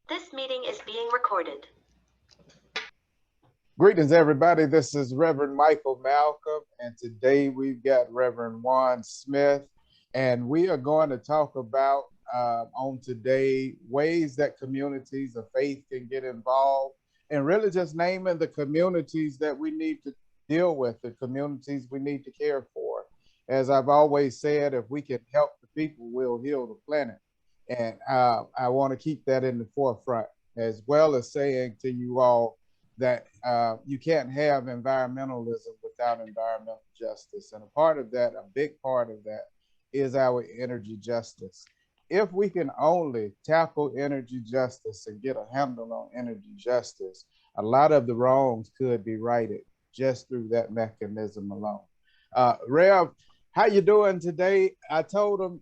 This meeting is being recorded. Greetings, everybody. This is Reverend Michael Malcolm, and today we've got Reverend Wan Smith, and we are going to talk about on today ways that communities of faith can get involved, and really just naming the communities that we need to deal with, the communities we need to care for. As I've always said, if we can help the people, we'll heal the planet, and I want to keep that in the forefront, as well as saying to you all that you can't have environmentalism without environmental justice. And a part of that, a big part of that, is our energy justice. If we can only tackle energy justice and get a handle on energy justice, a lot of the wrongs could be righted just through that mechanism alone. Rev, how you doing today? I told him,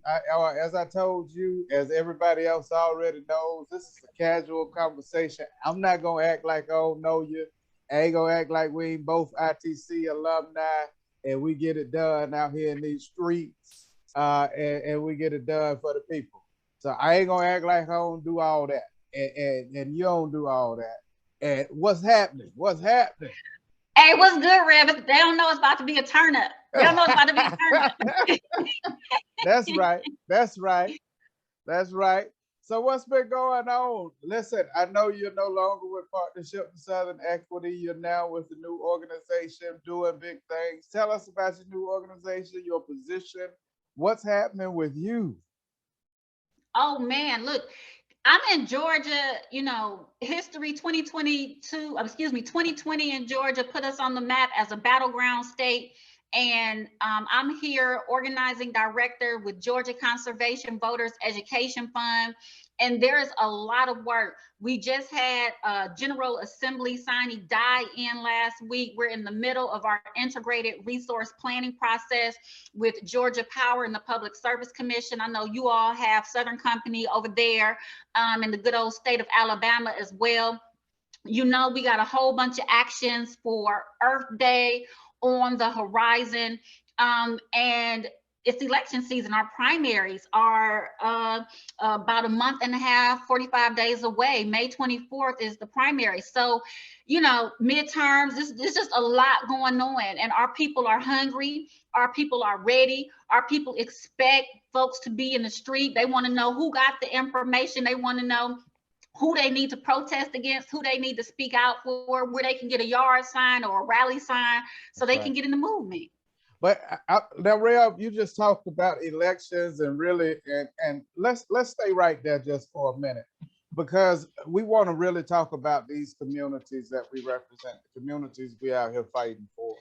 as I told you, as everybody else already knows, this is a casual conversation. I'm not gonna act like I don't know you. I ain't gonna act like we ain't both ITC alumni and we get it done out here in these streets, and we get it done for the people. So I ain't gonna act like I don't do all that, and you don't do all that. And what's happening? What's happening? Hey, what's good, Rev? They don't know it's about to be a turn up. They don't know it's about to be a turn up. That's right. That's right. That's right. So what's been going on? Listen, I know you're no longer with Partnership for Southern Equity. You're now with the new organization doing big things. Tell us about your new organization, your position. What's happening with you? Oh man, look, I'm in Georgia, history 2022, excuse me, 2020 in Georgia put us on the map as a battleground state. And I'm here organizing director with Georgia Conservation Voters Education Fund. And there's a lot of work. We just had a General Assembly signee die in last week. We're in the middle of our integrated resource planning process with Georgia Power and the Public Service Commission. I know you all have Southern Company over there in the good old state of Alabama as well. We got a whole bunch of actions for Earth Day on the horizon. And it's election season. Our primaries are about a month and a half, 45 days away. May 24th is the primary. So, midterms, there's just a lot going on. And our people are hungry. Our people are ready. Our people expect folks to be in the street. They want to know who got the information. They want to know who they need to protest against, who they need to speak out for, where they can get a yard sign or a rally sign so they can get in the movement. But now, Rev, you just talked about elections and really, and let's stay right there just for a minute, because we want to really talk about these communities that we represent, the communities we out here fighting for.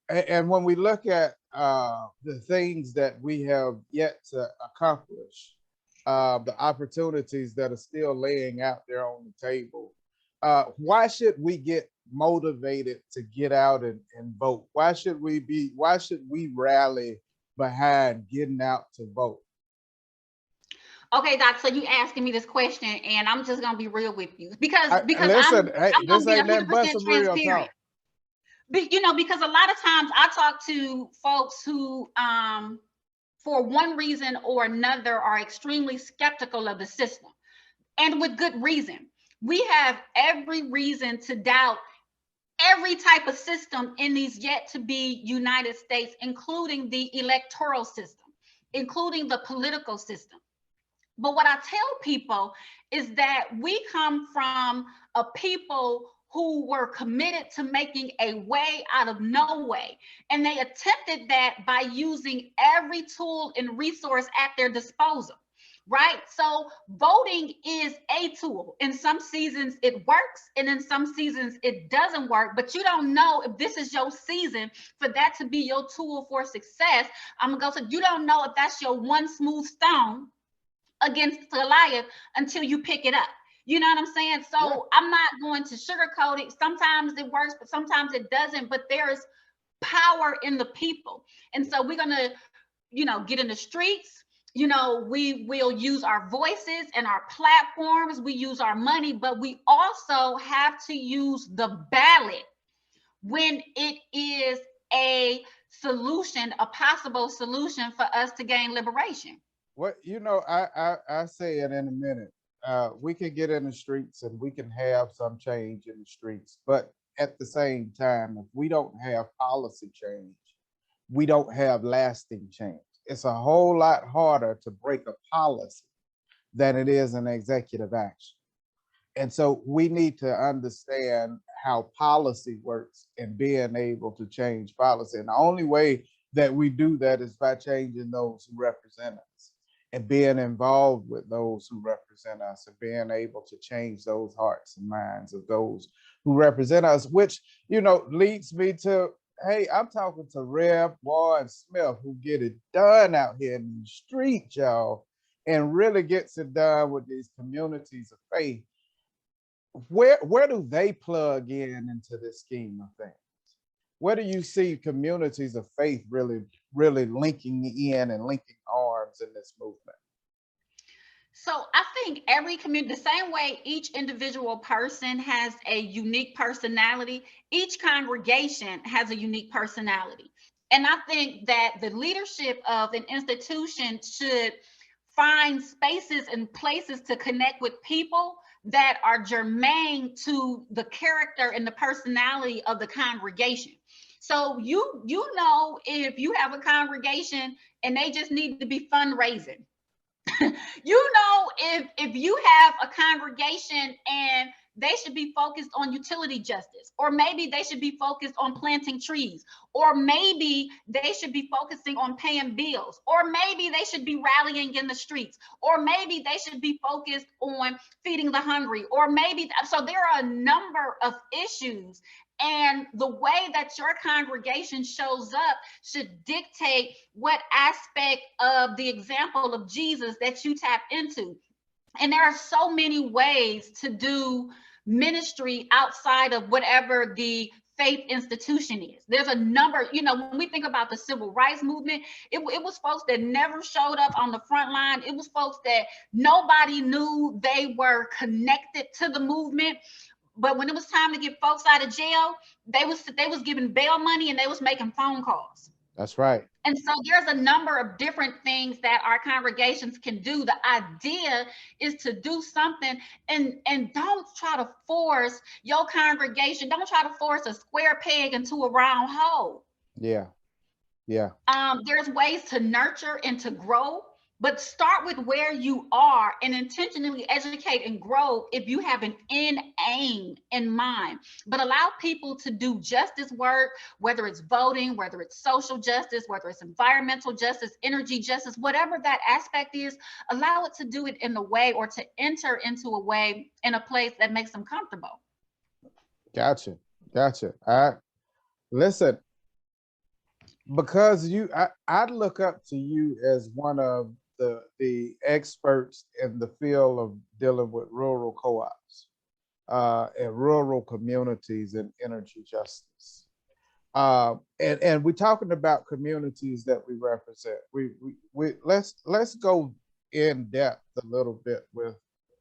And when we look at the things that we have yet to accomplish, the opportunities that are still laying out there on the table, why should we get motivated to get out and vote? Why should we rally behind getting out to vote? Okay, Doc, so you asking me this question, and I'm just gonna be real with you because listen, I'm gonna be 100% transparent. Because a lot of times I talk to folks who for one reason or another are extremely skeptical of the system, and with good reason. We have every reason to doubt every type of system in these yet to be United States, including the electoral system, including the political system. But what I tell people is that we come from a people who were committed to making a way out of no way. And they attempted that by using every tool and resource at their disposal, right? So voting is a tool. In some seasons it works, and in some seasons it doesn't work, but you don't know if this is your season for that to be your tool for success. I'm gonna go say, you don't know if that's your one smooth stone against Goliath until you pick it up. You know what I'm saying? So yeah. I'm not going to sugarcoat it. Sometimes it works, but sometimes it doesn't. But there's power in the people. And so we're going to, get in the streets. We will use our voices and our platforms. We use our money, but we also have to use the ballot when it is a solution, a possible solution for us to gain liberation. What I say it in a minute. we can get in the streets and we can have some change in the streets, but at the same time, if we don't have policy change, we don't have lasting change. It's a whole lot harder to break a policy than it is an executive action. And so we need to understand how policy works and being able to change policy. And the only way that we do that is by changing those who represent us and being involved with those who represent us and being able to change those hearts and minds of those who represent us, which, leads me to, hey, I'm talking to Rev Wan Smith, who get it done out here in the street, y'all, and really gets it done with these communities of faith. Where do they plug in into this scheme of things? Where do you see communities of faith really linking in and linking arms in this movement? So I think every community, the same way each individual person has a unique personality, each congregation has a unique personality. And I think that the leadership of an institution should find spaces and places to connect with people that are germane to the character and the personality of the congregation. So if you have a congregation and they just need to be fundraising, if you have a congregation and they should be focused on utility justice, or maybe they should be focused on planting trees, or maybe they should be focusing on paying bills, or maybe they should be rallying in the streets, or maybe they should be focused on feeding the hungry, or maybe, so there are a number of issues. And the way that your congregation shows up should dictate what aspect of the example of Jesus that you tap into. And there are so many ways to do ministry outside of whatever the faith institution is. There's a number, when we think about the civil rights movement, it was folks that never showed up on the front line. It was folks that nobody knew they were connected to the movement. But when it was time to get folks out of jail, they was giving bail money and they was making phone calls. That's right. And so there's a number of different things that our congregations can do. The idea is to do something and don't try to force your congregation. Don't try to force a square peg into a round hole. Yeah. Yeah. There's ways to nurture and to grow, but start with where you are and intentionally educate and grow if you have an end aim in mind. But allow people to do justice work, whether it's voting, whether it's social justice, whether it's environmental justice, energy justice, whatever that aspect is, allow it to do it in a way, or to enter into a way in a place that makes them comfortable. Gotcha. Listen, because I'd look up to you as one of the experts in the field of dealing with rural co-ops and rural communities and energy justice. And we're talking about communities that we represent. Let's go in depth a little bit with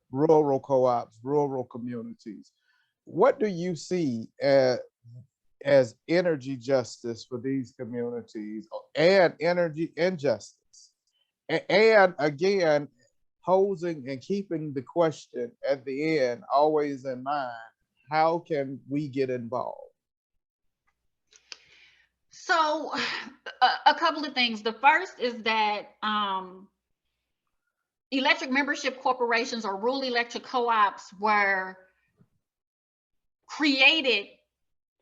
rural co-ops, rural communities. What do you see as energy justice for these communities and energy injustice? And again, posing and keeping the question at the end always in mind, how can we get involved? So a couple of things. The first is that electric membership corporations or rural electric co-ops were created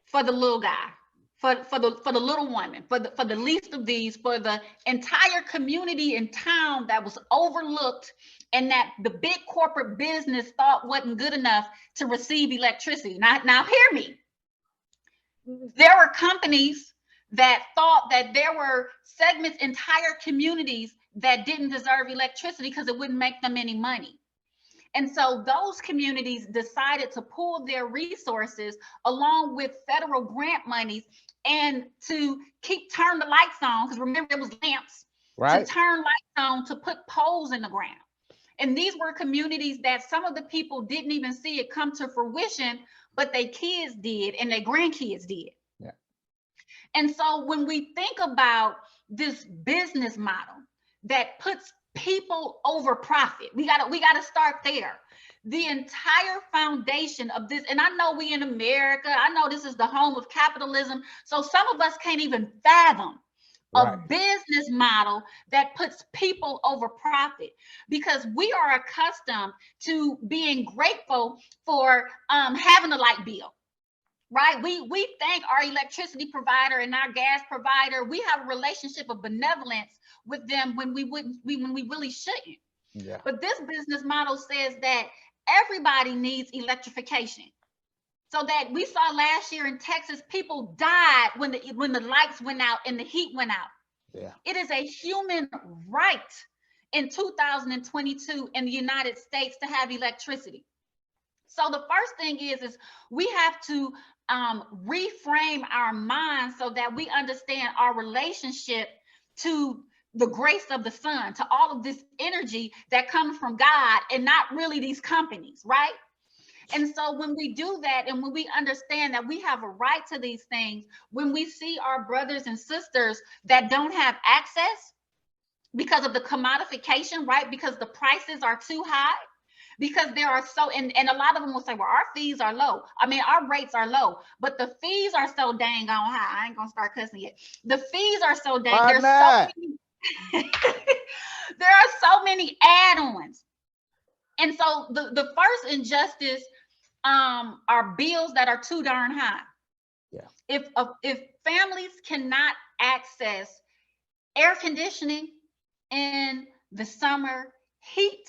for the little guy, for the little woman, for the least of these, for the entire community in town that was overlooked and that the big corporate business thought wasn't good enough to receive electricity. Now hear me. There were companies that thought that there were segments, entire communities that didn't deserve electricity because it wouldn't make them any money. And so those communities decided to pool their resources along with federal grant monies and to turn the lights on, because remember there was lamps, right? To turn lights on, to put poles in the ground. And these were communities that some of the people didn't even see it come to fruition, but their kids did and their grandkids did. Yeah. And so when we think about this business model that puts people over profit. We gotta start there. The entire foundation of this, and I know we in America, I know this is the home of capitalism, so some of us can't even fathom a business model that puts people over profit, because we are accustomed to being grateful for having a light bill, right? We thank our electricity provider and our gas provider. We have a relationship of benevolence with them when we really shouldn't. Yeah. But this business model says that everybody needs electrification. So that we saw last year in Texas, people died when the lights went out and the heat went out. Yeah. It is a human right in 2022 in the United States to have electricity. So the first thing is we have to reframe our minds so that we understand our relationship to the grace of the sun, to all of this energy that comes from God and not really these companies, right? And so when we do that, and when we understand that we have a right to these things, when we see our brothers and sisters that don't have access because of the commodification, right? Because the prices are too high, because there are so, and a lot of them will say, well, our fees are low. I mean, our rates are low, but the fees are so dang on high. I ain't gonna start cussing yet. The fees are so dang, Why there's not? so many, there are so many add-ons. And so the first injustice are bills that are too darn high. Yeah. If families cannot access air conditioning in the summer, heat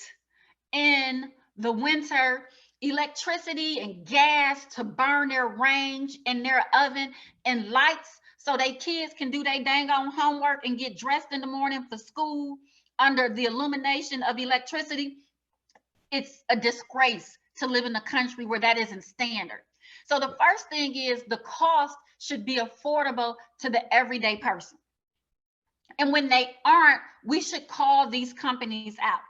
in the winter, electricity and gas to burn their range in their oven, and lights so they kids can do their dang on homework and get dressed in the morning for school under the illumination of electricity, it's a disgrace to live in a country where that isn't standard. So the first thing is the cost should be affordable to the everyday person. And when they aren't, we should call these companies out.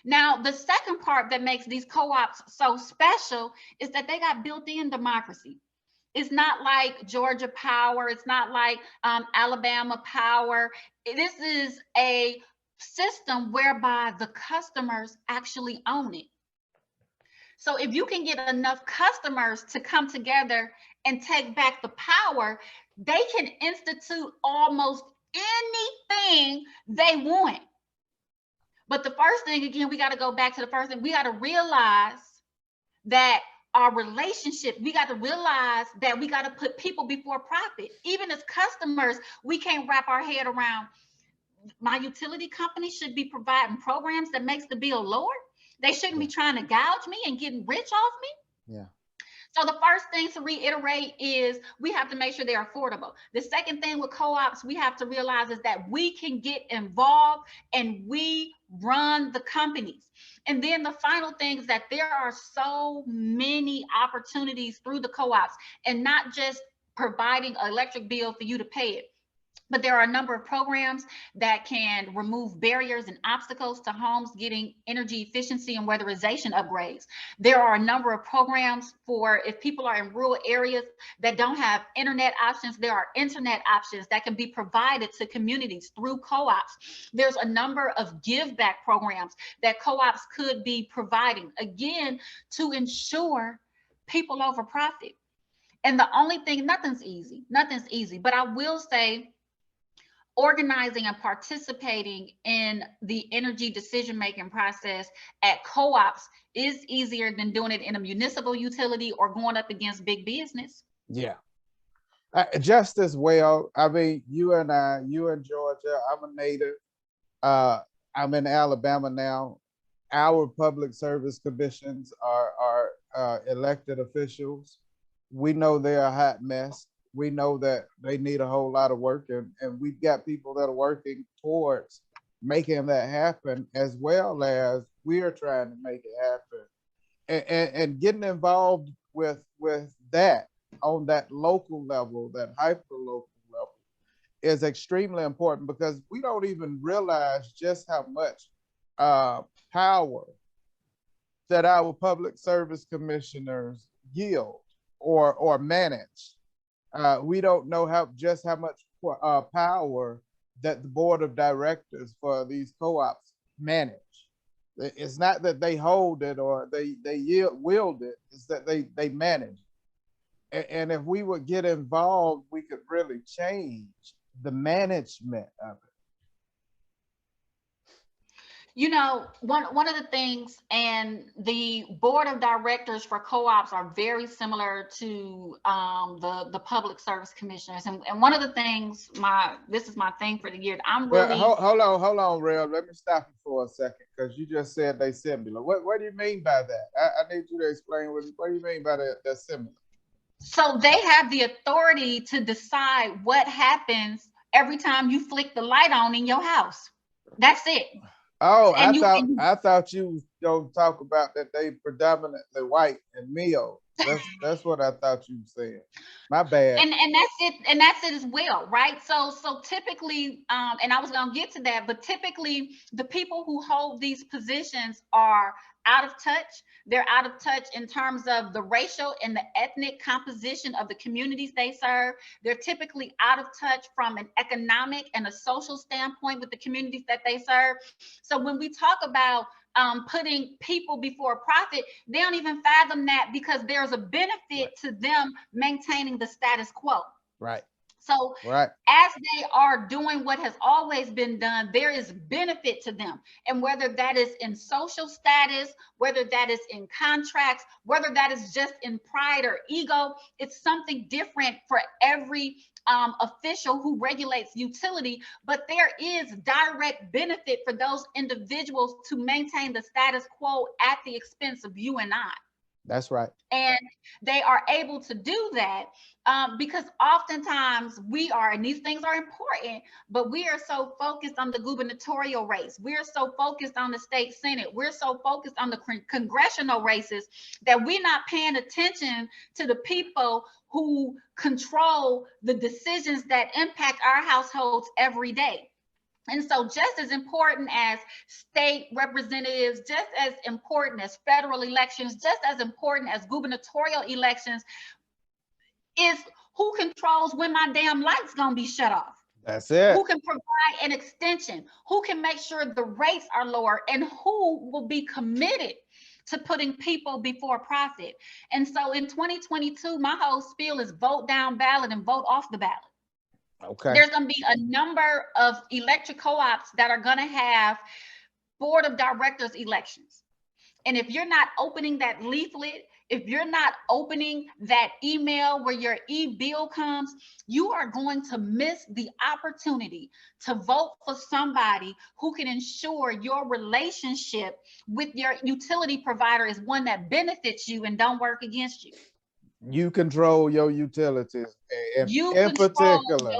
Now, the second part that makes these co-ops so special is that they got built-in democracy. It's not like Georgia Power. It's not like Alabama Power. This is a system whereby the customers actually own it. So if you can get enough customers to come together and take back the power, they can institute almost anything they want. But the first thing, again, we got to go back to the first thing. We got to realize that our relationship, we got to realize that we got to put people before profit. Even as customers, we can't wrap our head around, my utility company should be providing programs that makes the bill lower. They shouldn't be trying to gouge me and getting rich off me. Yeah. So the first thing to reiterate is we have to make sure they're affordable. The second thing with co-ops we have to realize is that we can get involved and we run the companies. And then the final thing is that there are so many opportunities through the co-ops, and not just providing an electric bill for you to pay it. But there are a number of programs that can remove barriers and obstacles to homes getting energy efficiency and weatherization upgrades. There are a number of programs for if people are in rural areas that don't have internet options, there are internet options that can be provided to communities through co-ops. There's a number of give back programs that co-ops could be providing, again, to ensure people over profit. And the only thing, nothing's easy, but I will say, organizing and participating in the energy decision-making process at co-ops is easier than doing it in a municipal utility or going up against big business. Yeah. Just as well, I mean, you and Georgia, I'm a native. I'm in Alabama now. Our public service commissions are elected officials. We know they're a hot mess. We know that they need a whole lot of work, and we've got people that are working towards making that happen, as well as we are trying to make it happen, and getting involved with that on that local level, that hyper local level, is extremely important, because we don't even realize just how much power that our public service commissioners yield or manage. We don't know how much power that the board of directors for these co-ops manage. It's not that they hold it or they wield it. It's that they manage. And if we would get involved, we could really change the management of it. You know, one of the things, and the board of directors for co-ops are very similar to the public service commissioners. And one of the things, this is my thing for the year. I'm really hold on, Rev. Let me stop you for a second, because you just said they similar. What do you mean by that? I need you to explain what do you mean by that? That's similar. So they have the authority to decide what happens every time you flick the light on in your house. That's it. Oh, I thought you was gonna talk about that they predominantly white and male. That's what I thought you said. My bad. And that's it as well, right? So typically, and I was gonna get to that, but typically the people who hold these positions are out of touch. They're out of touch in terms of the racial and the ethnic composition of the communities they serve. They're typically out of touch from an economic and a social standpoint with the communities that they serve. So when we talk about putting people before profit, they don't even fathom that, because there's a benefit to them maintaining the status quo. Right. So as they are doing what has always been done, there is benefit to them. And whether that is in social status, whether that is in contracts, whether that is just in pride or ego, it's something different for every official who regulates utility. But there is direct benefit for those individuals to maintain the status quo at the expense of you and I. That's right. And they are able to do that because oftentimes we are, and these things are important, but we are so focused on the gubernatorial race. We're so focused on the state Senate. We're so focused on the congressional races that we're not paying attention to the people who control the decisions that impact our households every day. And so just as important as state representatives, just as important as federal elections, just as important as gubernatorial elections, is who controls when my damn light's gonna be shut off. That's it. Who can provide an extension? Who can make sure the rates are lower? And who will be committed to putting people before profit? And so in 2022, my whole spiel is vote down ballot and vote off the ballot. Okay. There's going to be a number of electric co-ops that are going to have board of directors elections. And if you're not opening that leaflet, if you're not opening that email where your e-bill comes, you are going to miss the opportunity to vote for somebody who can ensure your relationship with your utility provider is one that benefits you and don't work against you. You control your utilities. In particular,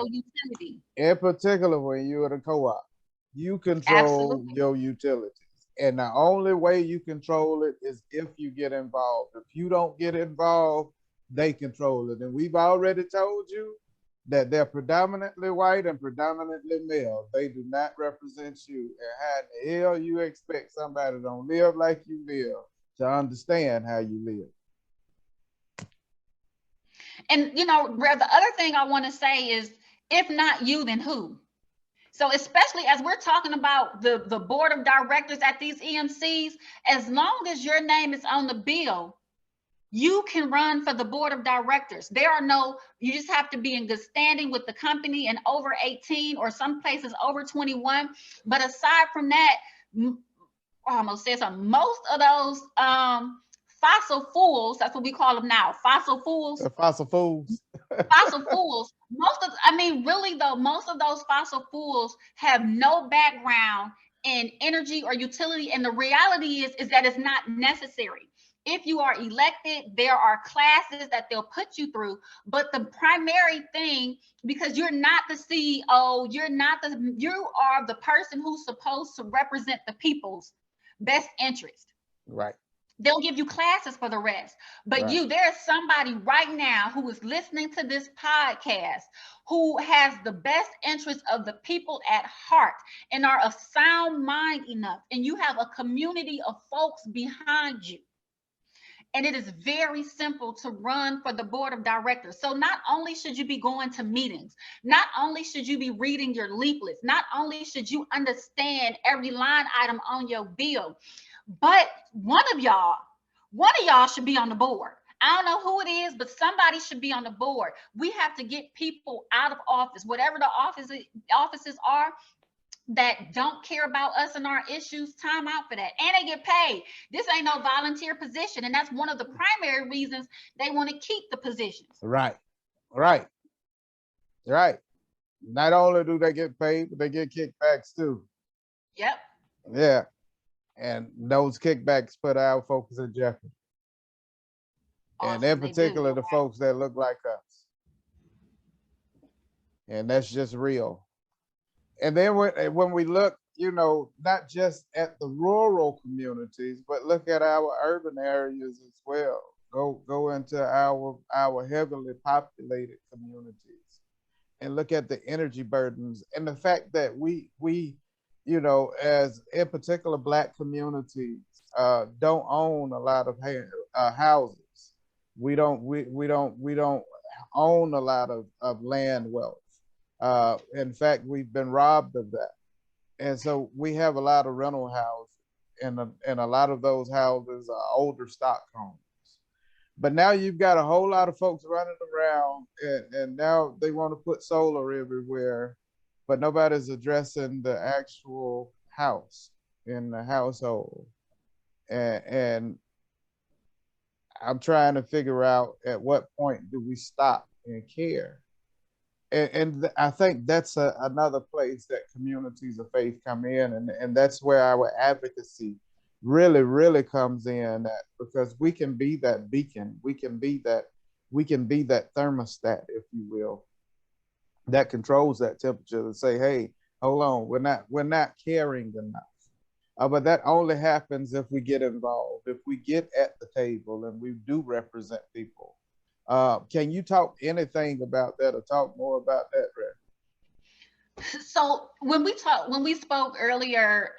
when you're at a co-op, you control your utilities. And the only way you control it is if you get involved. If you don't get involved, they control it. And we've already told you that they're predominantly white and predominantly male. They do not represent you. And how in the hell you expect somebody that don't live like you live to understand how you live? And, you know, the other thing I want to say is, if not you, then who? So especially as we're talking about the board of directors at these EMCs, as long as your name is on the bill, you can run for the board of directors. You just have to be in good standing with the company and over 18, or some places over 21. But aside from that, I almost said something, most of those fossil fools, that's what we call them now, fossil fools. Fossil fools. Fossil fools. Most of those fossil fools have no background in energy or utility. And the reality is that it's not necessary. If you are elected, there are classes that they'll put you through. But the primary thing, because you're not the CEO, you are the person who's supposed to represent the people's best interest. Right. They'll give you classes for the rest. But there's somebody right now who is listening to this podcast who has the best interest of the people at heart and are of sound mind enough. And you have a community of folks behind you. And it is very simple to run for the board of directors. So not only should you be going to meetings, not only should you be reading your leaflets, not only should you understand every line item on your bill, but one of y'all should be on the board. I don't know who it is, but somebody should be on the board. We have to get people out of office, whatever the offices are that don't care about us and our issues. Time out for that. And they get paid. This ain't no volunteer position. And that's one of the primary reasons they want to keep the positions. Right. Not only do they get paid, but they get kickbacks too. Yep. Yeah. And those kickbacks put our folks in jeopardy. And in particular, the folks that look like us. And that's just real. And then when we look, you know, not just at the rural communities, but look at our urban areas as well. Go into our heavily populated communities and look at the energy burdens and the fact that we you know, as in particular Black communities, don't own a lot of houses. We don't own a lot of land wealth. In fact, we've been robbed of that. And so we have a lot of rental houses, and a lot of those houses are older stock homes. But now you've got a whole lot of folks running around, and now they want to put solar everywhere, but nobody's addressing the actual house in the household. And I'm trying to figure out at what point do we stop and care. And I think that's another place that communities of faith come in, and that's where our advocacy really comes in, because we can be that beacon, we can be that thermostat, if you will, that controls that temperature to say, hey, hold on, we're not caring enough. But that only happens if we get involved, if we get at the table and we do represent people. Can you talk anything about that, or talk more about that, Rev? So when we spoke earlier,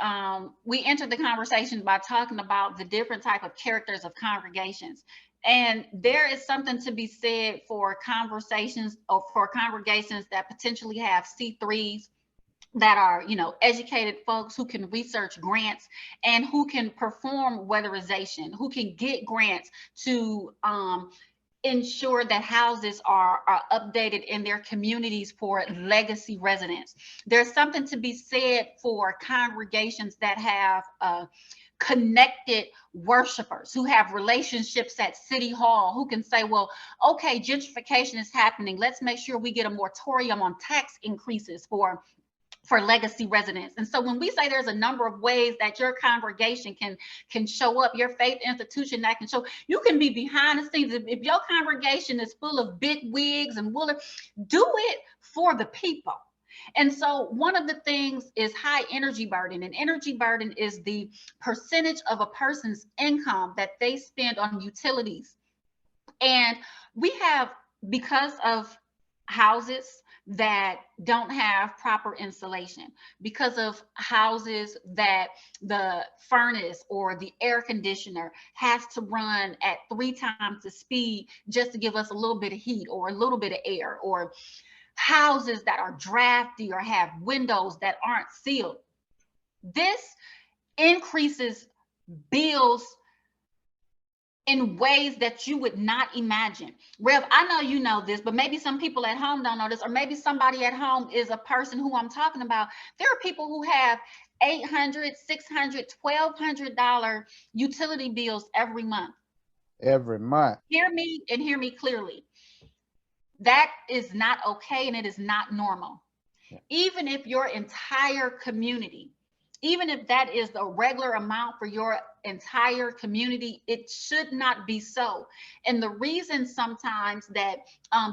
we entered the conversation by talking about the different type of characters of congregations. And there is something to be said for conversations, or for congregations that potentially have C3s, that are, you know, educated folks who can research grants and who can perform weatherization, who can get grants to ensure that houses are updated in their communities for legacy residents. There's something to be said for congregations that have connected worshipers, who have relationships at City Hall, who can say, well, okay, gentrification is happening. Let's make sure we get a moratorium on tax increases for legacy residents. And so when we say there's a number of ways that your congregation can show up, your faith institution that can show, you can be behind the scenes. If your congregation is full of big wigs and woolly, do it for the people. And so one of the things is high energy burden, and energy burden is the percentage of a person's income that they spend on utilities. And we have, because of houses that don't have proper insulation, because of houses that the furnace or the air conditioner has to run at 3 times the speed just to give us a little bit of heat or a little bit of air, or houses that are drafty or have windows that aren't sealed. This increases bills in ways that you would not imagine. Rev, I know you know this, but maybe some people at home don't know this, or maybe somebody at home is a person who I'm talking about. There are people who have $800, $600, $1,200 utility bills every month. Every month. Hear me and hear me clearly. That is not okay, and it is not normal. Even if your entire community, even if that is the regular amount for your entire community, it should not be so. And the reason sometimes that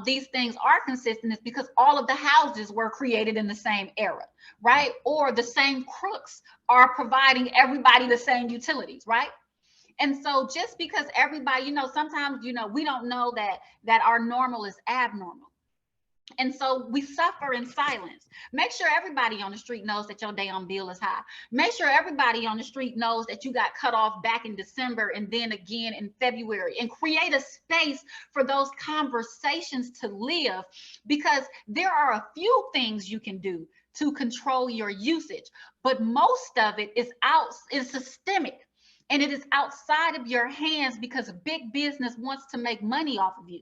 these things are consistent is because all of the houses were created in the same era, right? Or the same crooks are providing everybody the same utilities, right? And so just because everybody, you know, sometimes, you know, we don't know that our normal is abnormal. And so we suffer in silence. Make sure everybody on the street knows that your damn bill is high. Make sure everybody on the street knows that you got cut off back in December and then again in February, and create a space for those conversations to live, because there are a few things you can do to control your usage, but most of it is systemic, and it is outside of your hands because big business wants to make money off of you,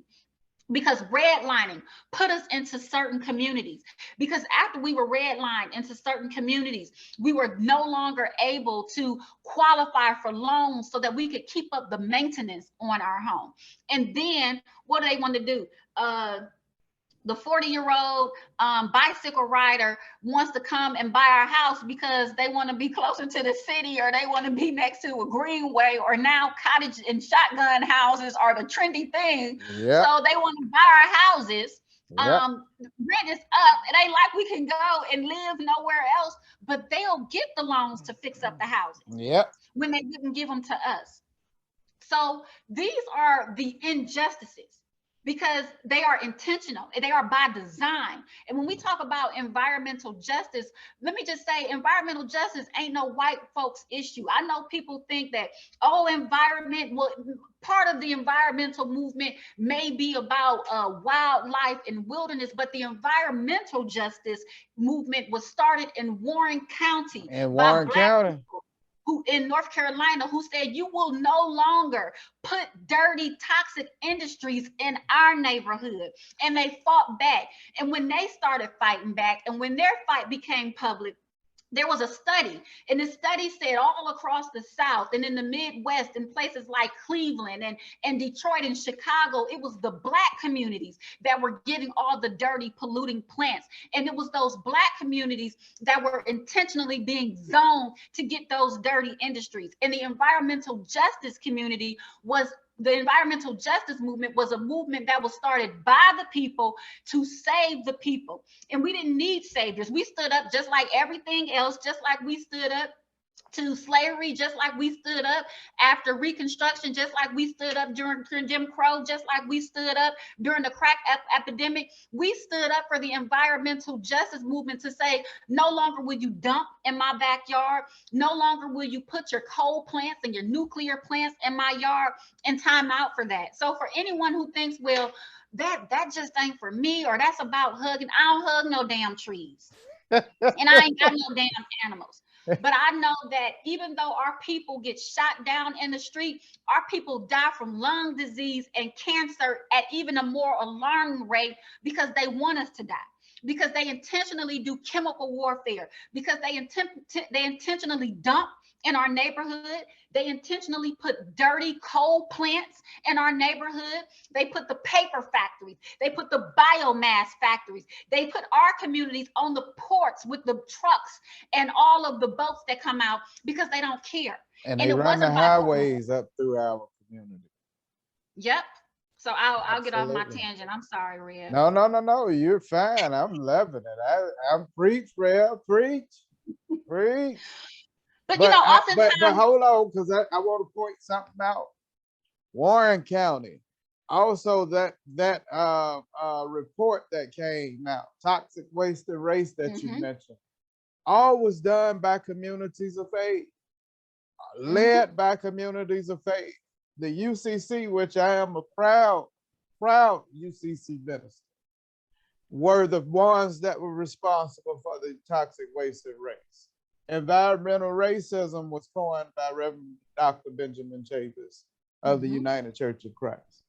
because redlining put us into certain communities. Because after we were redlined into certain communities, we were no longer able to qualify for loans so that we could keep up the maintenance on our home. And then what do they want to do? The 40-year-old bicycle rider wants to come and buy our house because they want to be closer to the city, or they want to be next to a greenway, or now cottage and shotgun houses are the trendy thing. Yep. So they want to buy our houses. Yep. Rent is up. It ain't like we can go and live nowhere else, but they'll get the loans to fix up the houses. Yep. When they didn't give them to us. So these are the injustices, because they are intentional, they are by design. And when we talk about environmental justice, let me just say, environmental justice ain't no white folks issue. I know people think that, oh, environment, well, part of the environmental movement may be about wildlife and wilderness, but the environmental justice movement was started in Warren County. In Warren County. People who in North Carolina, who said you will no longer put dirty, toxic industries in our neighborhood. And they fought back. And when they started fighting back, and when their fight became public, there was a study, and the study said all across the South and in the Midwest, in places like Cleveland and Detroit and Chicago, it was the Black communities that were getting all the dirty, polluting plants. And it was those Black communities that were intentionally being zoned to get those dirty industries. And the environmental justice community the environmental justice movement was a movement that was started by the people to save the people. And we didn't need saviors. We stood up just like everything else, just like we stood up to slavery, just like we stood up after Reconstruction, just like we stood up during Jim Crow, just like we stood up during the crack epidemic. We stood up for the environmental justice movement to say, no longer will you dump in my backyard, no longer will you put your coal plants and your nuclear plants in my yard, and time out for that. So for anyone who thinks, well, that just ain't for me, or that's about hugging, I don't hug no damn trees. And I ain't got no damn animals. But I know that even though our people get shot down in the street, our people die from lung disease and cancer at even a more alarming rate, because they want us to die, because they intentionally do chemical warfare, because they intentionally dump in our neighborhood. They intentionally put dirty coal plants in our neighborhood. They put the paper factories. They put the biomass factories. They put our communities on the ports with the trucks and all of the boats that come out, because they don't care. And they run the highways up through our community. Yep. So I'll get off my tangent. I'm sorry, Rev. No. You're fine. I'm loving it. I'm preach, Rev, preach. But you know, oftentimes, but hold on, because I want to point something out. Warren County, also that report that came out, toxic waste and race that you mentioned, all was done by communities of faith, led by communities of faith. The UCC, which I am a proud UCC minister, were the ones that were responsible for the toxic waste and race. Environmental racism was coined by Reverend Dr. Benjamin Chavis of the United Church of Christ.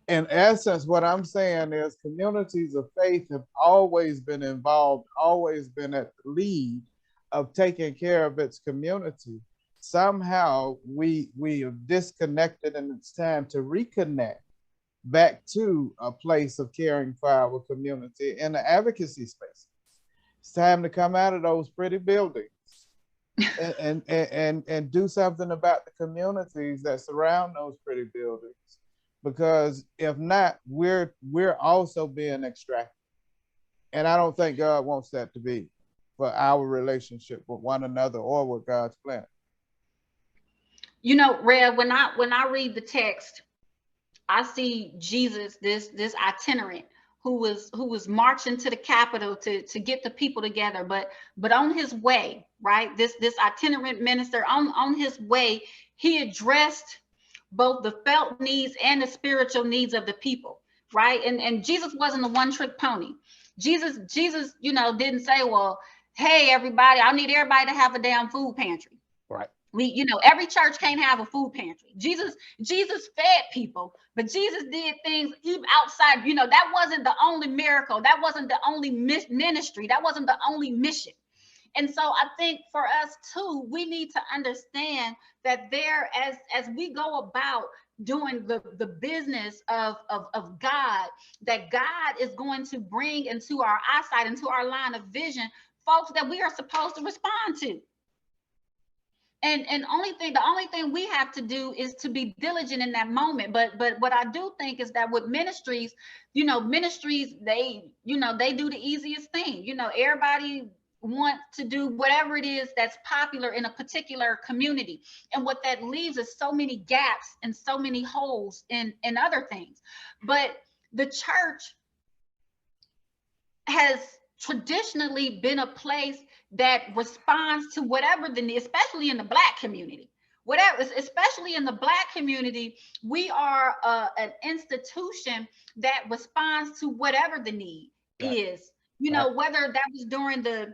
In essence, what I'm saying is communities of faith have always been involved, always been at the lead of taking care of its community. Somehow we have disconnected, and it's time to reconnect back to a place of caring for our community in the advocacy space. It's time to come out of those pretty buildings and do something about the communities that surround those pretty buildings, because if not, we're also being extracted, and I don't think God wants that to be for our relationship with one another or with God's plan. You know, Rev, when I read the text, I see Jesus, this itinerant who was marching to the Capitol to get the people together. But on his way, right, this itinerant minister on his way, he addressed both the felt needs and the spiritual needs of the people, right? And Jesus wasn't a one-trick pony. Jesus, didn't say, well, hey, everybody, I need everybody to have a damn food pantry. Right. Every church can't have a food pantry. Jesus fed people, but Jesus did things even outside. That wasn't the only miracle. That wasn't the only ministry. That wasn't the only mission. And so I think for us too, we need to understand that as we go about doing the business of God, that God is going to bring into our eyesight, into our line of vision, folks that we are supposed to respond to. And the only thing we have to do is to be diligent in that moment. But what I do think is that with ministries, they do the easiest thing. Everybody wants to do whatever it is that's popular in a particular community. And what that leaves is so many gaps and so many holes in other things. But the church has traditionally been a place that responds to whatever the need, especially in the Black community. Especially in the Black community, we are an institution that responds to whatever the need is. Whether that was during the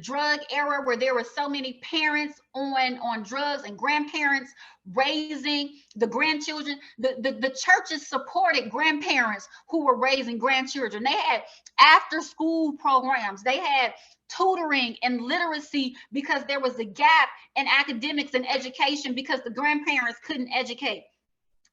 drug era, where there were so many parents on drugs and grandparents raising the grandchildren. The churches supported grandparents who were raising grandchildren. They had after school programs. They had tutoring and literacy because there was a gap in academics and education because the grandparents couldn't educate.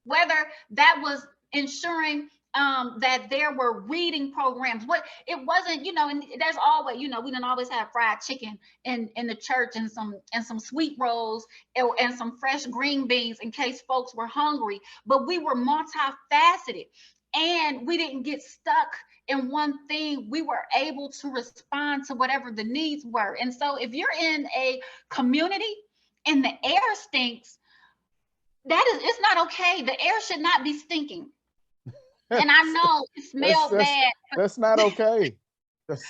Whether that was ensuring that there were reading programs. It wasn't, and there's always, we didn't always have fried chicken in the church and some sweet rolls and some fresh green beans in case folks were hungry. But we were multifaceted and we didn't get stuck in one thing. We were able to respond to whatever the needs were. And so if you're in a community and the air stinks, it's not okay. The air should not be stinking. And I know it smells bad. That's not okay. Because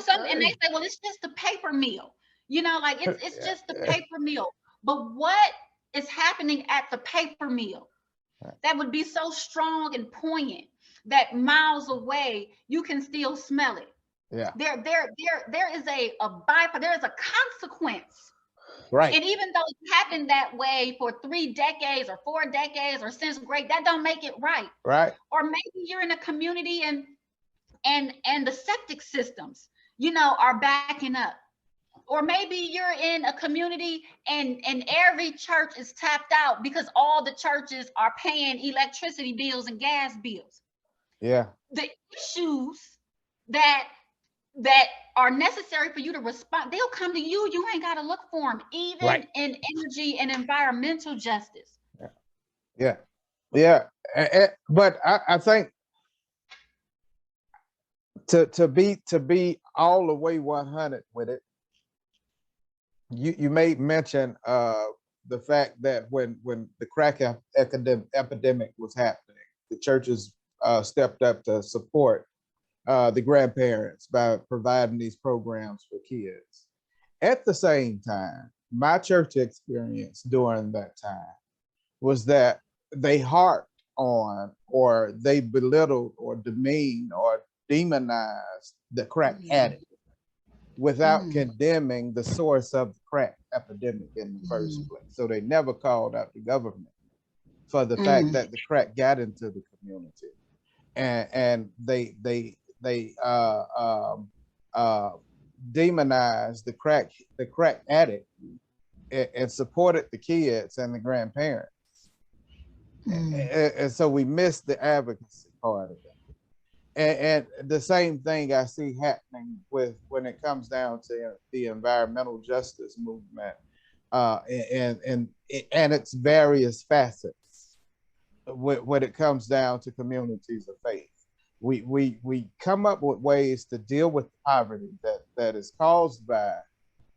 some and they say, well, it's just a paper meal. It's just a paper meal. But what is happening at the paper meal that would be so strong and poignant that miles away you can still smell it? Yeah. There is a byproduct. There is a consequence. Right. And even though it's happened that way for 3 decades or 4 decades or since grade, that don't make it right. Right. Or maybe you're in a community and the septic systems, are backing up. Or maybe you're in a community and every church is tapped out because all the churches are paying electricity bills and gas bills. Yeah. The issues that are necessary for you to respond, they'll come to you. You ain't got to look for them, even in energy and environmental justice. Yeah. But I think to be all the way 100 with it, you made mention the fact that when the crack epidemic was happening, the churches stepped up to support the grandparents by providing these programs for kids. At the same time, my church experience during that time was that they harped on, or they belittled or demeaned or demonized the crack addict without condemning the source of the crack epidemic in the first place. So they never called out the government for the fact that the crack got into the community, and they demonized the crack addict and supported the kids and the grandparents. And so we missed the advocacy part of it. And the same thing I see happening when it comes down to the environmental justice movement and its various facets when it comes down to communities of faith. We come up with ways to deal with poverty that is caused by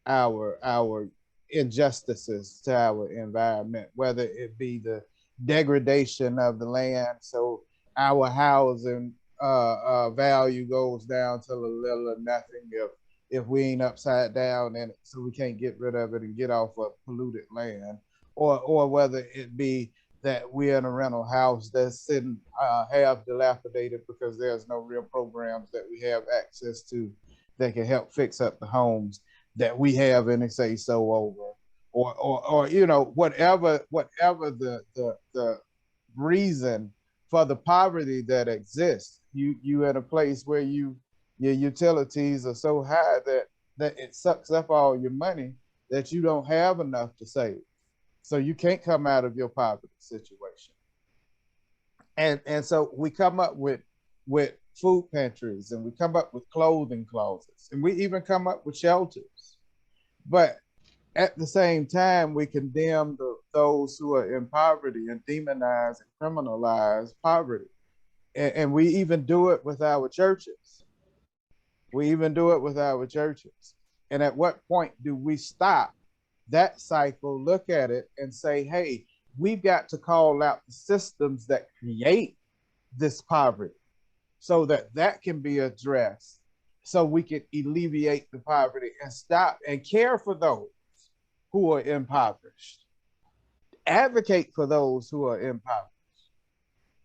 our injustices to our environment, whether it be the degradation of the land, so our housing value goes down to a little or nothing if we ain't upside down in it, so we can't get rid of it and get off of polluted land, or whether it be that we're in a rental house that's sitting half dilapidated because there's no real programs that we have access to that can help fix up the homes that we have any say so over, or you know, whatever the reason for the poverty that exists. You in a place where your utilities are so high that it sucks up all your money, that you don't have enough to save. So you can't come out of your poverty situation. And so we come up with food pantries, and we come up with clothing closets, and we even come up with shelters. But at the same time, we condemn those who are in poverty and demonize and criminalize poverty. And we even do it with our churches. We even do it with our churches. And at what point do we stop that cycle, look at it, and say, hey, we've got to call out the systems that create this poverty so that that can be addressed, so we can alleviate the poverty and stop and care for those who are impoverished, advocate for those who are impoverished,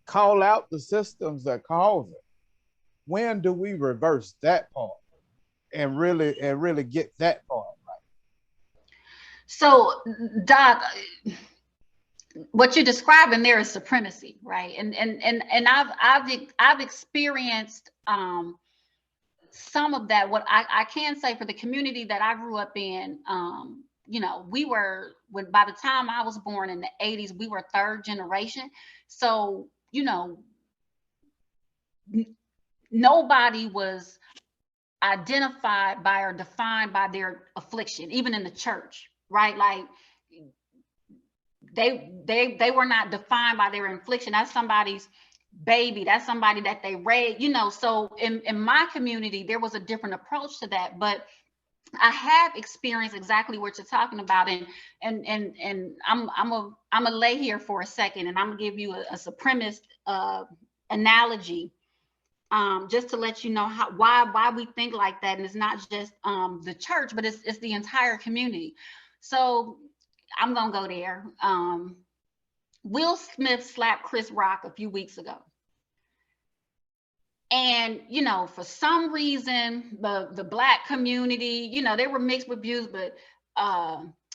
call out the systems that cause it. When do we reverse that part and really get that part right? So, Doc, what you're describing there is supremacy, right? And I've experienced some of that. What I can say for the community that I grew up in, you know, we were, when by the time I was born in the 80s, we were third generation. So, you know, nobody was identified by or defined by their affliction, even in the church, right? Like they were not defined by their affliction. That's somebody's baby. That's somebody that they raised, you know. So in my community, there was a different approach to that. But I have experienced exactly what you're talking about, and I'm a lay here for a second, and I'm gonna give you a supremacist analogy, just to let you know why we think like that, and it's not just the church, but it's the entire community. So I'm gonna go there. Will Smith slapped Chris Rock a few weeks ago. And, you know, for some reason, the Black community, you know, they were mixed reviews, but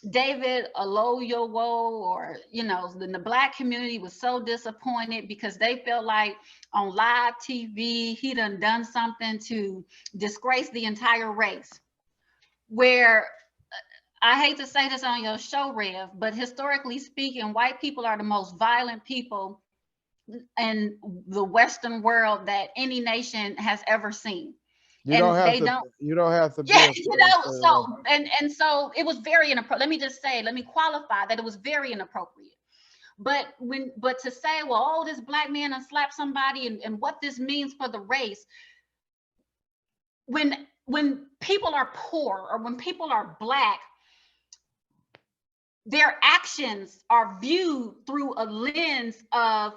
David Aloyowo, or, you know, the Black community was so disappointed because they felt like on live TV, he done something to disgrace the entire race. Where, I hate to say this on your show, Rev, but historically speaking, white people are the most violent people in the Western world that any nation has ever seen. You don't have to be yeah, you know, so and so it was very inappropriate. Let me qualify that it was very inappropriate. But to say, well, oh, this Black man done slapped somebody, and what this means for the race, when people are poor or when people are Black, their actions are viewed through a lens of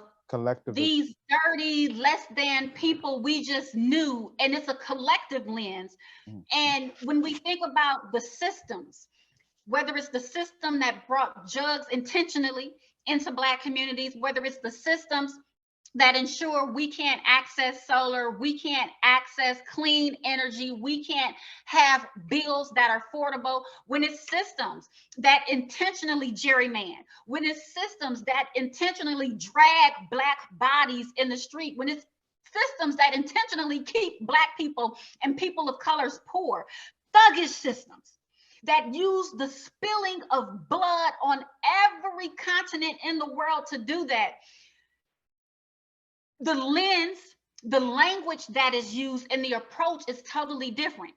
these dirty, less than people we just knew, and it's a collective lens. And when we think about the systems, whether it's the system that brought drugs intentionally into Black communities, whether it's the systems that ensure we can't access solar, we can't access clean energy, we can't have bills that are affordable, when it's systems that intentionally gerrymander, when it's systems that intentionally drag Black bodies in the street, when it's systems that intentionally keep Black people and people of colors poor, thuggish systems that use the spilling of blood on every continent in the world to do that, the lens, the language that is used, and the approach is totally different.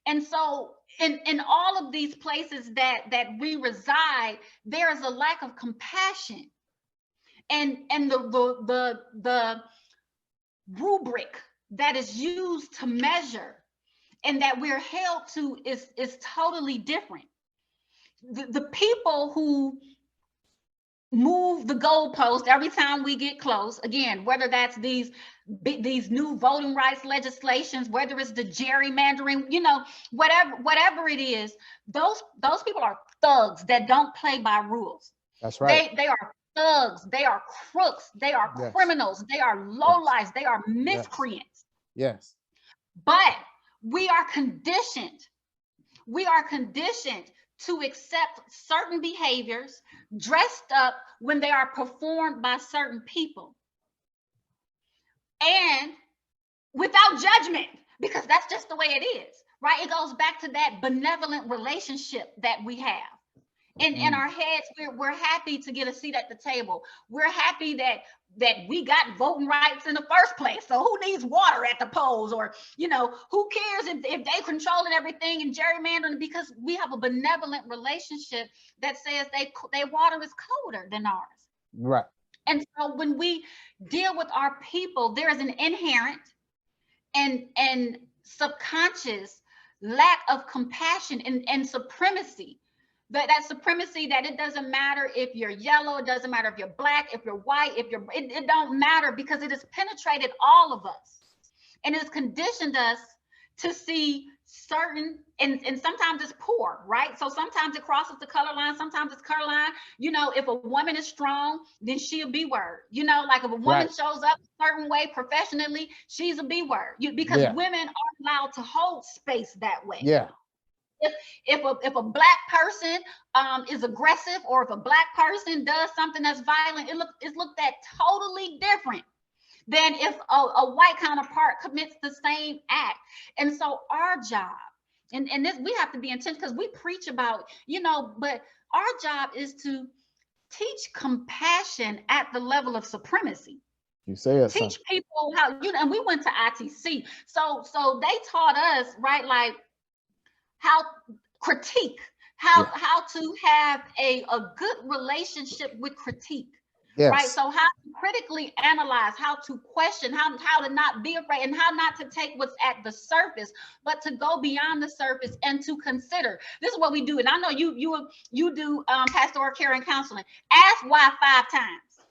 And so in all of these places that we reside, there is a lack of compassion. And the rubric that is used to measure and that we're held to is totally different. The people who move the goalpost every time we get close. Again, whether that's these new voting rights legislations, whether it's the gerrymandering, you know, whatever it is, those people are thugs that don't play by rules. That's right. They are thugs, they are crooks, they are Yes. criminals, they are lowlifes, they are miscreants. Yes. But we are conditioned to accept certain behaviors dressed up when they are performed by certain people, and without judgment, because that's just the way it is, right? It goes back to that benevolent relationship that we have. In our heads, we're happy to get a seat at the table. We're happy that we got voting rights in the first place. So who needs water at the polls? Or, you know, who cares if they controlling everything and gerrymandering? Because we have a benevolent relationship that says they water is colder than ours. Right. And so when we deal with our people, there is an inherent and subconscious lack of compassion and supremacy. That supremacy, that it doesn't matter if you're yellow, it doesn't matter if you're black, if you're white, it don't matter, because it has penetrated all of us, and it's conditioned us to see certain, and sometimes it's poor, right? So sometimes it crosses the color line, sometimes it's color line. You know, if a woman is strong, then she a B word. You know, like if a woman shows up a certain way professionally, she's a B word. Because women aren't allowed to hold space that way. Yeah. If a black person is aggressive, or if a black person does something that's violent, it's looked at totally different than if a white counterpart commits the same act. And so our job, and this, we have to be intentional, because we preach about, you know, but our job is to teach compassion at the level of supremacy. You say it. Teach people how, you know, and we went to ITC, so they taught us, right, like how critique, how to have a good relationship with critique. Yes. Right. So how to critically analyze, how to question, how to not be afraid, and how not to take what's at the surface, but to go beyond the surface and to consider. This is what we do. And I know you do pastoral care and counseling. Ask why 5 times.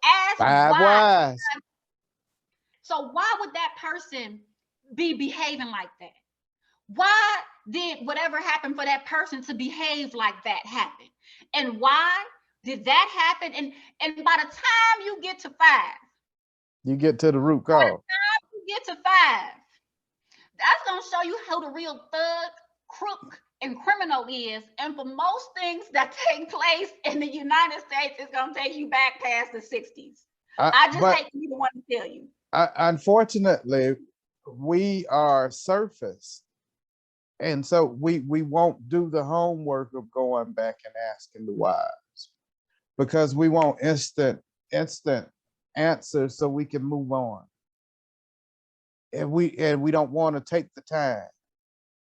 Ask why. So why would that person be behaving like that? Why did whatever happened for that person to behave like that happen? And why did that happen? And by the time you get to 5, you get to the root cause. By the time you get to 5, that's gonna show you how the real thug, crook, and criminal is. And for most things that take place in the United States, it's gonna take you back past the 60s. I just hate to be the one to tell you. Unfortunately, we are surface. And so we won't do the homework of going back and asking the whys, because we want instant answers so we can move on. And we don't want to take the time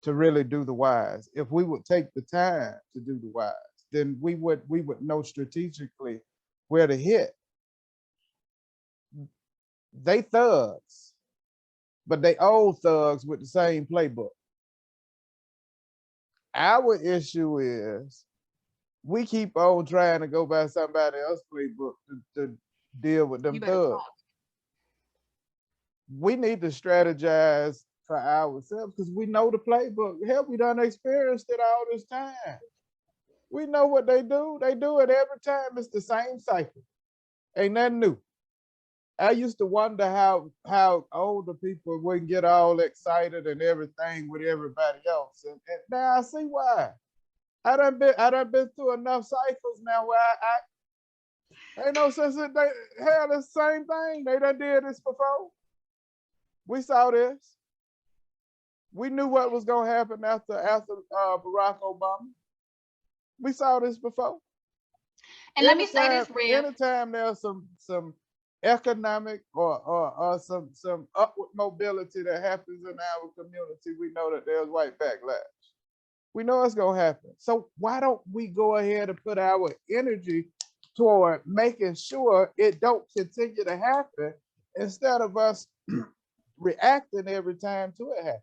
to really do the whys. If we would take the time to do the whys, then we would know strategically where to hit. They thugs, but they old thugs with the same playbook. Our issue is we keep on trying to go by somebody else's playbook to deal with them thugs. We need to strategize for ourselves, because we know the playbook. Hell, we done experienced it all this time. We know what they do. They do it every time. It's the same cycle. Ain't nothing new. I used to wonder how older people wouldn't get all excited and everything with everybody else, and now I see why. I done been through enough cycles now where I ain't no sense that they had the same thing. They done did this before. We saw this. We knew what was gonna happen after Barack Obama. We saw this before. And let me say this, Rev. Anytime there's some economic or some upward mobility that happens in our community, we know that there's white backlash. We know it's gonna happen. So why don't we go ahead and put our energy toward making sure it don't continue to happen, instead of us reacting every time to it happen?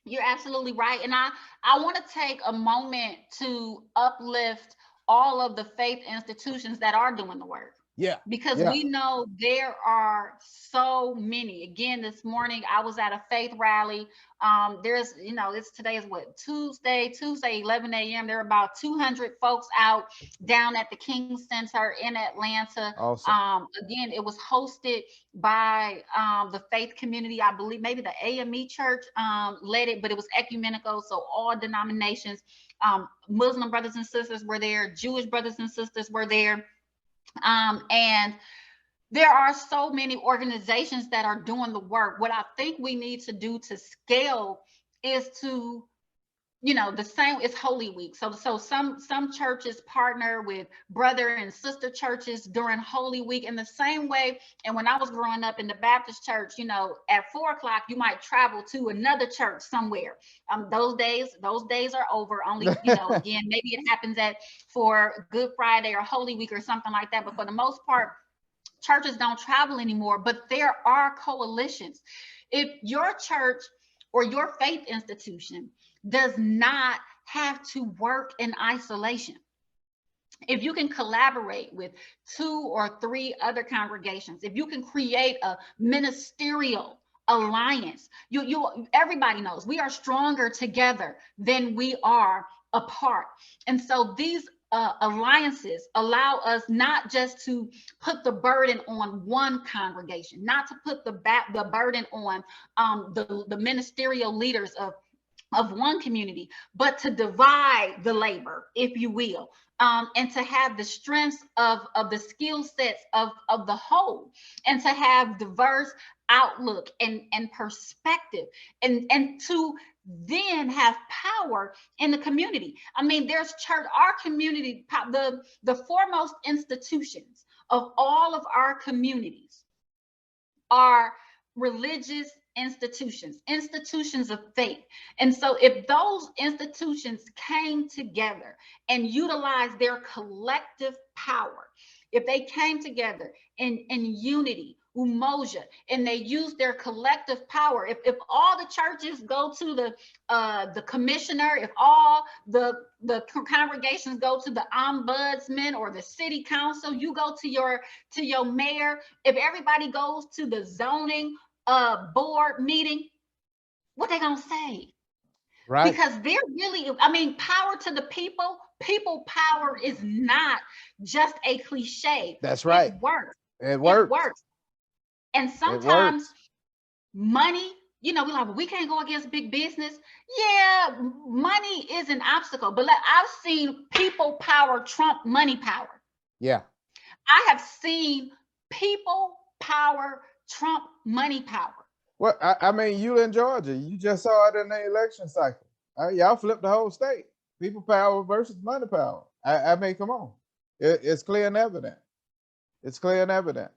You're absolutely right. And I want to take a moment to uplift all of the faith institutions that are doing the work. Yeah. Because Yeah. we know there are so many. Again, this morning I was at a faith rally. There's, today is what, Tuesday, 11 a.m. There are about 200 folks out down at the King Center in Atlanta. Awesome. Again, it was hosted by the faith community. I believe maybe the AME church led it, but it was ecumenical. So all denominations, Muslim brothers and sisters were there, Jewish brothers and sisters were there. And there are so many organizations that are doing the work. What I think we need to do to scale is to, the same is Holy Week. So some churches partner with brother and sister churches during Holy Week in the same way. And when I was growing up in the Baptist church, at 4:00 you might travel to another church somewhere. Those days are over. Only, again, maybe it happens for Good Friday or Holy Week or something like that. But for the most part, churches don't travel anymore. But there are coalitions. If your church or your faith institution does not have to work in isolation, if you can collaborate with 2 or 3 other congregations, if you can create a ministerial alliance, everybody knows we are stronger together than we are apart. And so these alliances allow us not just to put the burden on one congregation, not to put the burden on the ministerial leaders of one community, but to divide the labor, if you will, and to have the strengths of the skill sets of the whole, and to have diverse outlook and perspective, and to then have power in the community. I mean, there's church, our community, the foremost institutions of all of our communities are religious institutions of faith. And so if those institutions came together and utilized their collective power, if they came together in unity, umoja, and they use their collective power, if all the churches go to the commissioner, if all the congregations go to the ombudsman or the city council, you go to your mayor, if everybody goes to the zoning board meeting, what they gonna say? Right. Because they're really, power to the people. People power is not just a cliche. That's right. It works. It works. It works. And sometimes money, we're like, well, we can't go against big business. Yeah, money is an obstacle, but I've seen people power trump money power. Yeah. I have seen people power trump money power. Well, I mean, you in Georgia, you just saw it in the election cycle. Y'all flipped the whole state. People power versus money power. I mean, come on. It's clear and evident. It's clear and evident.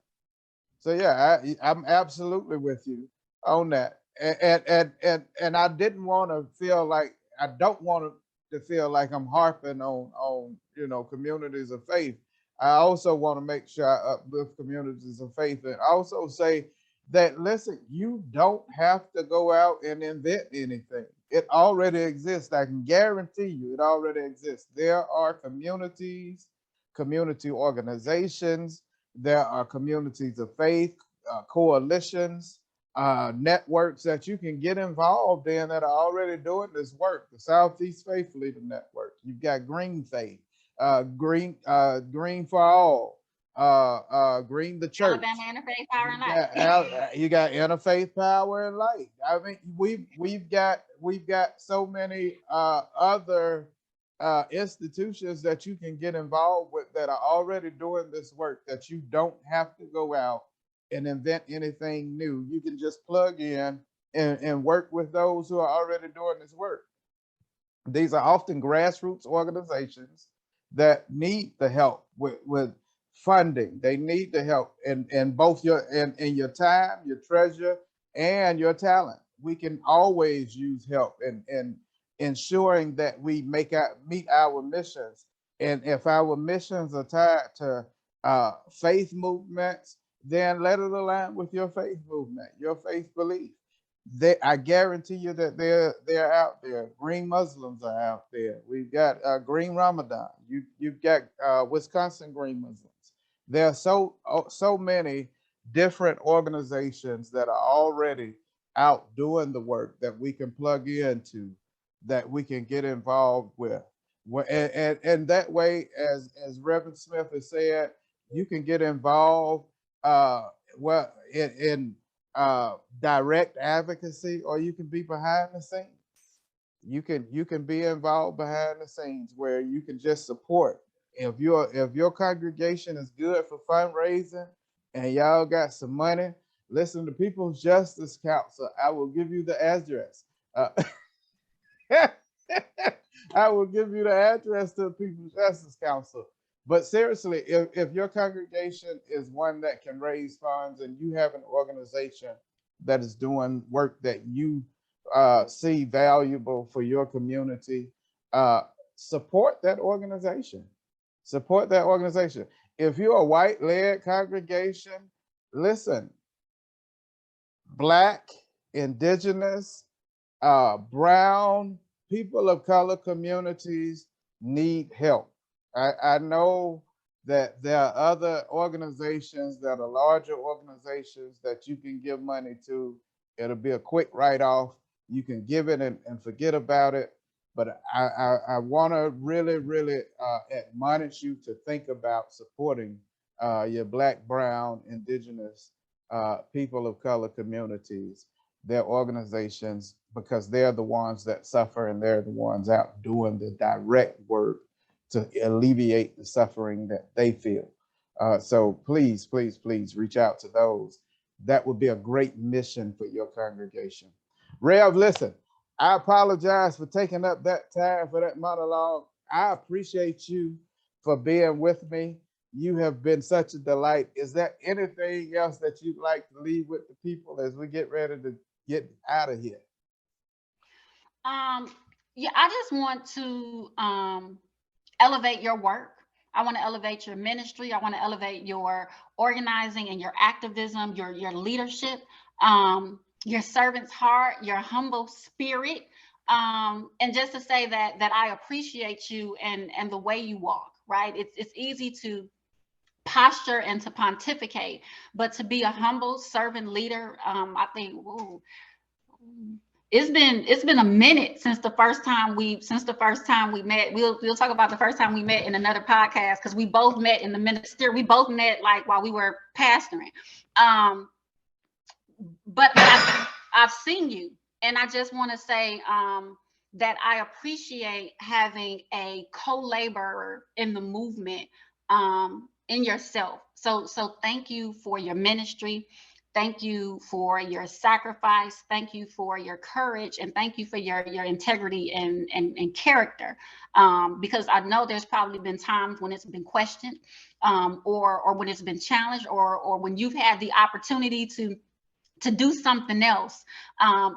So yeah, I'm absolutely with you on that. And I didn't want to feel like, I don't want to feel like I'm harping on communities of faith. I also want to make sure I uplift communities of faith, and also say that, listen, you don't have to go out and invent anything. It already exists. I can guarantee you it already exists. There are communities, community organizations, there are communities of faith, coalitions, networks that you can get involved in that are already doing this work. The Southeast Faith Leader Network. You've got Green Faith, Green for All, Green the Church. Alabama Interfaith Power and Light. You got Interfaith Power and Light. I mean, we've got so many other institutions that you can get involved with that are already doing this work, that you don't have to go out and invent anything new. You can just plug in and work with those who are already doing this work. These are often grassroots organizations that need the help with funding. They need the help in both your time, your treasure, and your talent. We can always use help in ensuring that we meet our missions. And if our missions are tied to faith movements, then let it align with your faith movement, your faith belief. I guarantee you that they're out there. Green Muslims are out there. We've got Green Ramadan. You've got Wisconsin Green Muslims. There are so many different organizations that are already out doing the work that we can plug into, that we can get involved with. And that way, as Reverend Smith has said, you can get involved well in direct advocacy, or you can be behind the scenes. You can be involved behind the scenes where you can just support. If your congregation is good for fundraising and y'all got some money, listen to People's Justice Council. I will give you the address. I will give you the address to the People's Justice Council. But seriously, if your congregation is one that can raise funds and you have an organization that is doing work that you see valuable for your community, support that organization. Support that organization. If you're a white-led congregation, listen, Black, Indigenous, brown, people of color communities need help. I know that there are other organizations that are larger organizations that you can give money to. It'll be a quick write-off. You can give it and forget about it. But I want to really admonish you to think about supporting your Black, brown, Indigenous, people of color communities, their organizations, because they're the ones that suffer and they're the ones out doing the direct work to alleviate the suffering that they feel. So please reach out to those. That would be a great mission for your congregation. Rev, listen, I apologize for taking up that time for that monologue. I appreciate you for being with me. You have been such a delight. Is there anything else that you'd like to leave with the people as we get ready to get out of here? Yeah, I just want to elevate your work. I want to elevate your ministry. I want to elevate your organizing and your activism, your leadership, your servant's heart, your humble spirit, and just to say that I appreciate you and the way you walk. Right? It's easy to posture and to pontificate, but to be a humble servant leader, I think, whoa, it's been a minute since the first time we met. We'll talk about the first time we met in another podcast, because we both met in the ministry. We both met like while we were pastoring. But I've seen you, and I just want to say that I appreciate having a co-laborer in the movement, in yourself. So thank you for your ministry. Thank you for your sacrifice. Thank you for your courage, and thank you for your integrity and character. Because I know there's probably been times when it's been questioned, or when it's been challenged, or when you've had the opportunity to do something else,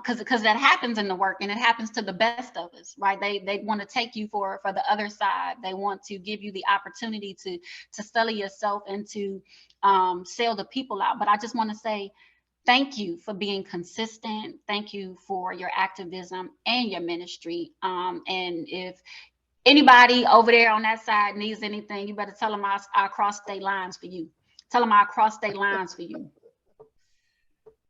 because that happens in the work, and it happens to the best of us, right? They want to take you for the other side. They want to give you the opportunity to sully yourself and to sell the people out. But I just want to say thank you for being consistent. Thank you for your activism and your ministry. And if anybody over there on that side needs anything, you better tell them I'll cross state lines for you. Tell them I'll cross state lines for you.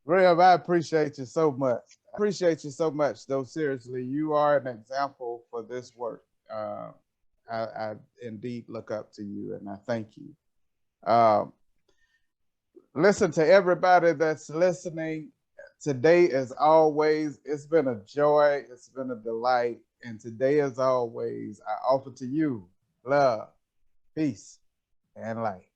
Rev, I appreciate you so much. I appreciate you so much, though. Seriously, you are an example for this work. I indeed look up to you, and I thank you. Listen, to everybody that's listening today, as always, it's been a joy. It's been a delight. And today, as always, I offer to you love, peace, and light.